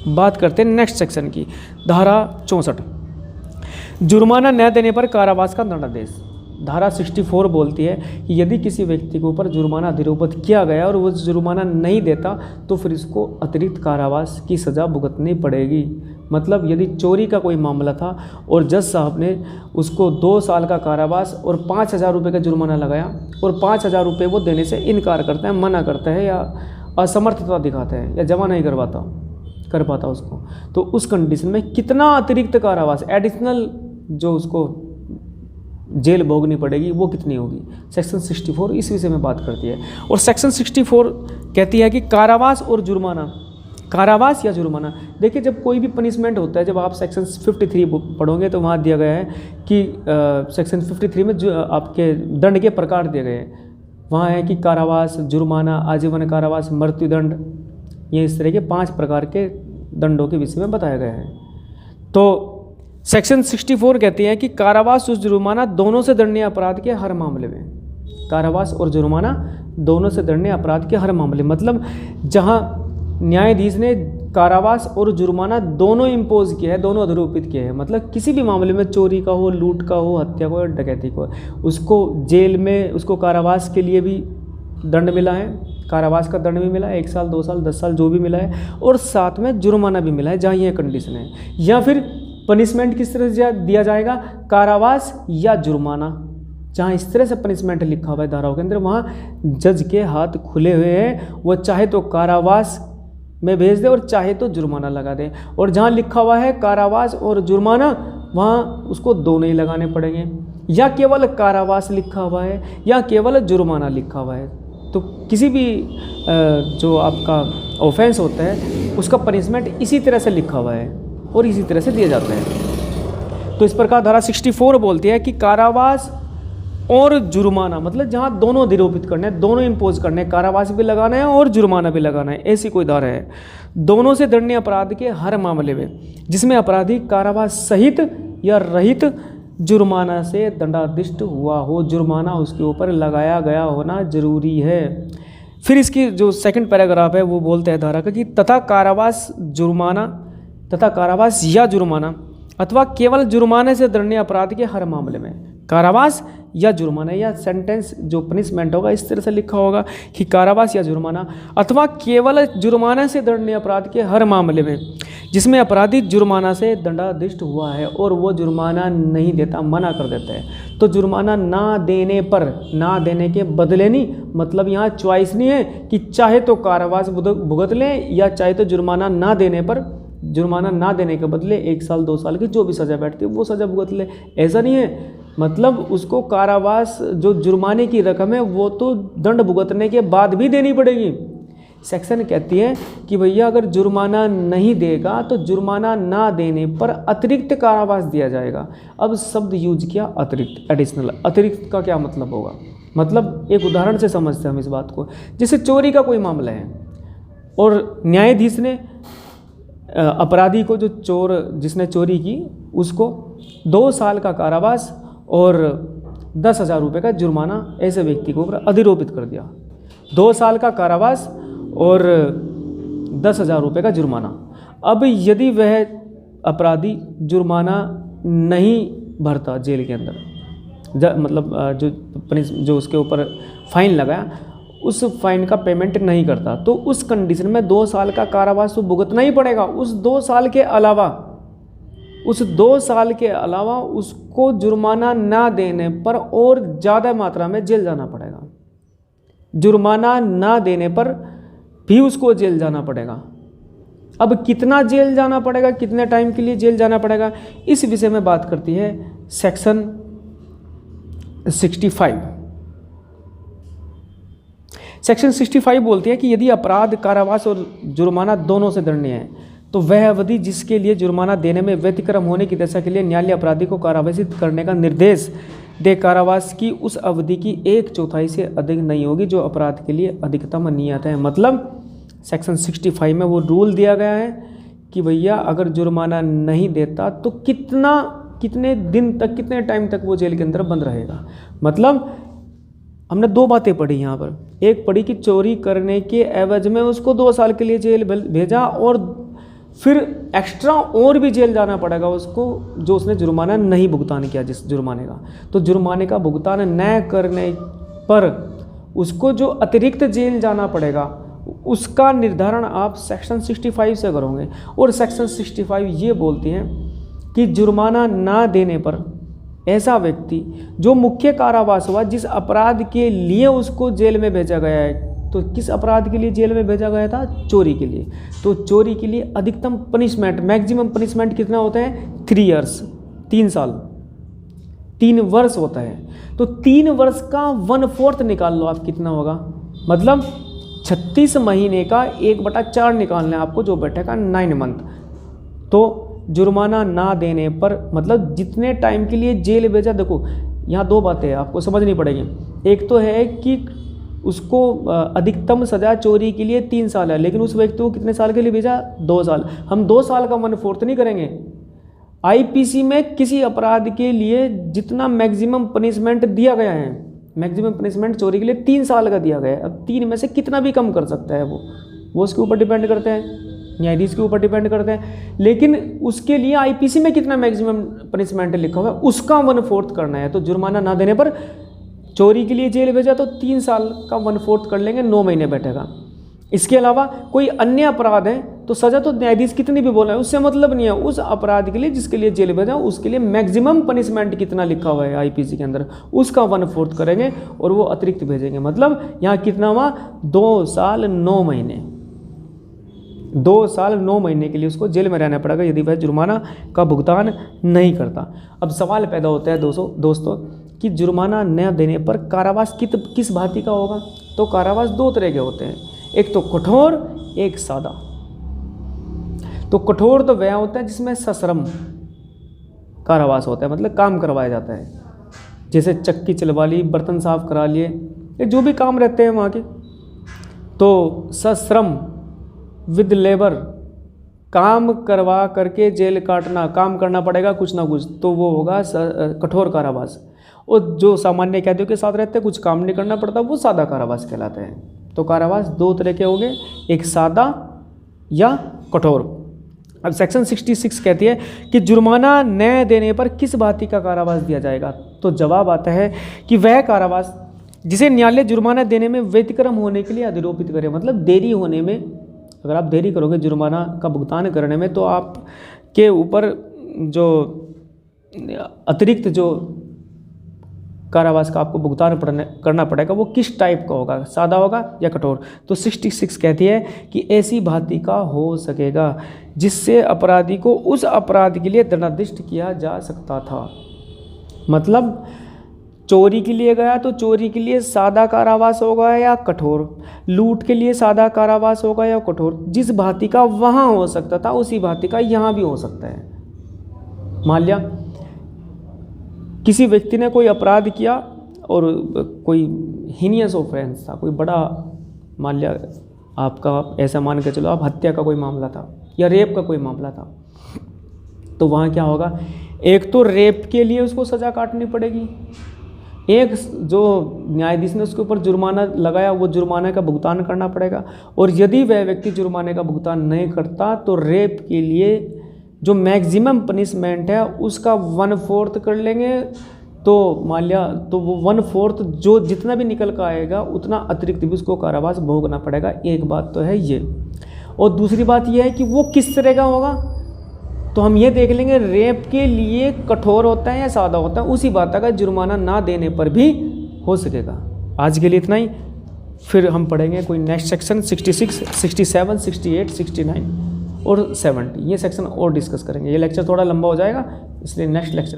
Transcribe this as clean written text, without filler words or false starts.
बात करते हैं नेक्स्ट सेक्शन की, धारा 64, जुर्माना न देने पर कारावास का दंडादेश। धारा 64 बोलती है कि यदि किसी व्यक्ति के ऊपर जुर्माना अधिरोपित किया गया और वो जुर्माना नहीं देता तो फिर इसको अतिरिक्त कारावास की सज़ा भुगतनी पड़ेगी। मतलब यदि चोरी का कोई मामला था और जज साहब ने उसको 2 साल का कारावास और 5,000 रुपये का जुर्माना लगाया और 5,000 रुपये वो देने से इनकार करता है, मना करता है या असमर्थता दिखाता है या जमा नहीं कर पाता उसको, तो उस कंडीशन में कितना अतिरिक्त कारावास एडिशनल जो उसको जेल भोगनी पड़ेगी वो कितनी होगी, सेक्शन 64 इस विषय में बात करती है। और सेक्शन 64 कहती है कि कारावास और जुर्माना, कारावास या जुर्माना, देखिए जब कोई भी पनिशमेंट होता है, जब आप सेक्शन 53 पढ़ोगे तो वहाँ दिया गया है कि सेक्शन 53 में जो आपके दंड के प्रकार दिए गए हैं, वहाँ है कि कारावास, जुर्माना, आजीवन कारावास, मृत्युदंड, ये इस तरह के 5 प्रकार के दंडों के विषय में बताया गया है। तो सेक्शन 64 कहती है कि कारावास और जुर्माना दोनों से दंडनीय अपराध के हर मामले में, कारावास और जुर्माना दोनों से दंडनीय अपराध के हर मामले, मतलब जहां न्यायाधीश ने कारावास और जुर्माना दोनों इम्पोज किया है, दोनों अधिरोपित किए हैं, मतलब किसी भी मामले में चोरी का हो, लूट का हो, हत्या का हो, डकैती का हो, उसको जेल में उसको कारावास के लिए भी दंड मिला है, कारावास का दंड भी मिला है, 1 साल 2 साल 10 साल जो भी मिला है, और साथ में जुर्माना भी मिला है जहाँ ये कंडीशन है। या फिर पनिशमेंट किस तरह से दिया जाएगा, कारावास या जुर्माना, जहाँ इस तरह से पनिशमेंट लिखा हुआ है धाराओं के अंदर, वहाँ जज के हाथ खुले हुए हैं, वो चाहे तो कारावास में भेज दे और चाहे तो जुर्माना लगा दे। और जहाँ लिखा हुआ है कारावास और जुर्माना, वहाँ उसको दोनों ही लगाने पड़ेंगे, या केवल कारावास लिखा हुआ है या केवल जुर्माना लिखा हुआ है, तो किसी भी जो आपका ऑफेंस होता है उसका पनिशमेंट इसी तरह से लिखा हुआ है और इसी तरह से दिए जाते हैं। तो इस प्रकार धारा 64 बोलती है कि कारावास और जुर्माना, मतलब जहाँ दोनों अधिरोपित करने हैं, दोनों इम्पोज करने हैं, कारावास भी लगाना है और जुर्माना भी लगाना है, ऐसी कोई धारा है, दोनों से दंडनीय अपराध के हर मामले में जिसमें अपराधी कारावास सहित या रहित जुर्माना से दंडाधिष्ट हुआ हो, जुर्माना उसके ऊपर लगाया गया होना जरूरी है। फिर इसकी जो सेकंड पैराग्राफ है वो बोलते हैं धारा का कि तथा कारावास या जुर्माना अथवा केवल जुर्माने से दंडनीय अपराध के हर मामले में, कारावास या जुर्माना, या सेंटेंस जो पनिशमेंट होगा इस तरह से लिखा होगा कि कारावास या जुर्माना अथवा केवल जुर्माने से दंडनीय अपराध के हर मामले में जिसमें अपराधी जुर्माना से दंडाधिष्ट हुआ है और वो जुर्माना नहीं देता, मना कर देता है, तो जुर्माना ना देने पर, ना देने के बदले नहीं, मतलब यहाँ चॉइस नहीं है कि चाहे तो कारावास भुगत लें या चाहे तो जुर्माना ना देने पर, जुर्माना ना देने के बदले 1 साल 2 साल की जो भी सज़ा बैठती है वो सज़ा भुगत ले, ऐसा नहीं है। मतलब उसको कारावास जो जुर्माने की रकम है वो तो दंड भुगतने के बाद भी देनी पड़ेगी। सेक्शन कहती है कि भैया अगर जुर्माना नहीं देगा तो जुर्माना ना देने पर अतिरिक्त कारावास दिया जाएगा। अब शब्द यूज किया अतिरिक्त, एडिशनल। अतिरिक्त का क्या मतलब होगा, मतलब एक उदाहरण से समझते हैं हम इस बात को। जैसे चोरी का कोई मामला है और न्यायाधीश ने अपराधी को, जो चोर जिसने चोरी की, उसको 2 साल का कारावास और 10,000 रुपये का जुर्माना ऐसे व्यक्ति को ऊपर अधिरोपित कर दिया। 2 साल का कारावास और 10,000 रुपये का जुर्माना। अब यदि वह अपराधी जुर्माना नहीं भरता जेल के अंदर, मतलब जो उसके ऊपर फाइन लगाया उस फाइन का पेमेंट नहीं करता, तो उस कंडीशन में 2 साल का कारावास तो भुगतना ही पड़ेगा। उस 2 साल के अलावा उसको जुर्माना ना देने पर और ज़्यादा मात्रा में जेल जाना पड़ेगा। जुर्माना ना देने पर भी उसको जेल जाना पड़ेगा। अब कितना जेल जाना पड़ेगा, कितने टाइम के लिए जेल जाना पड़ेगा, इस विषय में बात करती है सेक्शन 65। सेक्शन 65 बोलती है कि यदि अपराध कारावास और जुर्माना दोनों से दंडनीय है तो वह अवधि जिसके लिए जुर्माना देने में व्यतिक्रम होने की दशा के लिए न्यायालय अपराधी को कारावासित करने का निर्देश दे, कारावास की उस अवधि की 1/4 से अधिक नहीं होगी जो अपराध के लिए अधिकतम नियत है। मतलब सेक्शन 65 में वो रूल दिया गया है कि भैया अगर जुर्माना नहीं देता तो कितने दिन तक, कितने टाइम तक वो जेल के अंदर बंद रहेगा। मतलब हमने 2 बातें पढ़ी यहाँ पर। एक पढ़ी कि चोरी करने के एवज में उसको 2 साल के लिए जेल भेजा और फिर एक्स्ट्रा और भी जेल जाना पड़ेगा उसको, जो उसने जुर्माना नहीं भुगतान किया जिस जुर्माने का। तो जुर्माने का भुगतान न करने पर उसको जो अतिरिक्त जेल जाना पड़ेगा उसका निर्धारण आप सेक्शन 65 से करोगे। और सेक्शन 65 ये बोलती है कि जुर्माना ना देने पर ऐसा व्यक्ति जो मुख्य कारावास हुआ, जिस अपराध के लिए उसको जेल में भेजा गया है, तो किस अपराध के लिए जेल में भेजा गया था? चोरी के लिए। तो चोरी के लिए अधिकतम पनिशमेंट, मैक्सिमम पनिशमेंट कितना होता है? 3 इयर्स, 3 साल, 3 वर्ष होता है। तो 3 वर्ष का 1/4 निकाल लो आप, कितना होगा? मतलब 36 महीने का 1/4 निकालना है आपको, जो बैठेगा 9 मंथ। तो जुर्माना ना देने पर मतलब जितने टाइम के लिए जेल भेजा, देखो यहाँ 2 बातें आपको समझनी पड़ेगी। एक तो है कि उसको अधिकतम सज़ा चोरी के लिए 3 साल है, लेकिन उस व्यक्ति को कितने साल के लिए भेजा? 2 साल। हम 2 साल का 1/4 नहीं करेंगे। आईपीसी में किसी अपराध के लिए जितना मैक्सिमम पनिशमेंट दिया गया है, मैक्सिमम पनिशमेंट चोरी के लिए 3 साल का दिया गया है। अब 3 में से कितना भी कम कर सकता है वो उसके ऊपर डिपेंड करते हैं, न्यायाधीश के ऊपर डिपेंड करते हैं। लेकिन उसके लिए आईपीसी में कितना मैक्सिमम पनिशमेंट लिखा हुआ है उसका 1/4 करना है। तो जुर्माना ना देने पर चोरी के लिए जेल भेजा तो 3 साल का 1/4 कर लेंगे, 9 महीने बैठेगा। इसके अलावा कोई अन्य अपराध है तो सज़ा तो न्यायाधीश कितनी भी बोल रहा है उससे मतलब नहीं है। उस अपराध के लिए जिसके लिए जेल भेजा उसके लिए मैक्सिमम पनिशमेंट कितना लिखा हुआ है आईपीसी के अंदर, उसका 1/4 करेंगे और वो अतिरिक्त भेजेंगे। मतलब यहाँ कितना हुआ? 2 साल 9 महीने। 2 साल 9 महीने के लिए उसको जेल में रहना पड़ेगा यदि वह जुर्माना का भुगतान नहीं करता। अब सवाल पैदा होता है दोस्तों कि जुर्माना न देने पर कारावास किस भांति का होगा? तो कारावास 2 तरह के होते हैं, एक तो कठोर, एक सादा। तो कठोर तो वह होता है जिसमें सश्रम कारावास होता है, मतलब काम करवाया जाता है, जैसे चक्की चलवा ली, बर्तन साफ करा लिए, ये जो भी काम रहते हैं वहाँ के। तो सश्रम विद लेबर, काम करवा करके जेल काटना, काम करना पड़ेगा कुछ ना कुछ, तो वो होगा कठोर कारावास। और जो सामान्य कैदियों के साथ रहते हैं, कुछ काम नहीं करना पड़ता, वो सादा कारावास कहलाते हैं। तो कारावास 2 तरह के होंगे, एक सादा या कठोर। अब सेक्शन 66 कहती है कि जुर्माना न देने पर किस भांति का कारावास दिया जाएगा? तो जवाब आता है कि वह कारावास जिसे न्यायालय जुर्माना देने में व्यतिक्रम होने के लिए अधिरोपित करे। मतलब देरी होने में, अगर आप देरी करोगे जुर्माना का भुगतान करने में, तो आपके ऊपर जो अतिरिक्त जो कारावास का आपको भुगतान करना पड़ेगा वो किस टाइप का होगा? सादा होगा या कठोर? तो 66 कहती है कि ऐसी भांति का हो सकेगा जिससे अपराधी को उस अपराध के लिए दंडाधिष्ट किया जा सकता था। मतलब चोरी के लिए गया तो चोरी के लिए सादा कारावास होगा या कठोर, लूट के लिए सादा कारावास होगा या कठोर। जिस भांति का वहाँ हो सकता था उसी भांति का यहाँ भी हो सकता है। मान लिया किसी व्यक्ति ने कोई अपराध किया और कोई हीनियस ऑफेंस था, कोई बड़ा, मान लिया आपका ऐसा मान के चलो आप हत्या का कोई मामला था या रेप का कोई मामला था, तो वहाँ क्या होगा? एक तो रेप के लिए उसको सज़ा काटनी पड़ेगी, एक जो न्यायाधीश ने उसके ऊपर जुर्माना लगाया वो जुर्माने का भुगतान करना पड़ेगा। और यदि वह व्यक्ति जुर्माने का भुगतान नहीं करता तो रेप के लिए जो मैक्सिमम पनिशमेंट है उसका 1/4 कर लेंगे। तो मान लिया तो वो 1/4 जो जितना भी निकल कर आएगा उतना अतिरिक्त भी उसको कारावास भोगना पड़ेगा। एक बात तो है ये। और दूसरी बात ये है कि वो किस तरह का होगा, तो हम ये देख लेंगे रेप के लिए कठोर होता है या सादा होता है, उसी बात का जुर्माना ना देने पर भी हो सकेगा। आज के लिए इतना ही, फिर हम पढ़ेंगे कोई नेक्स्ट सेक्शन 66, 67, 68, 69 और 70, ये सेक्शन और डिस्कस करेंगे। ये लेक्चर थोड़ा लंबा हो जाएगा इसलिए नेक्स्ट लेक्चर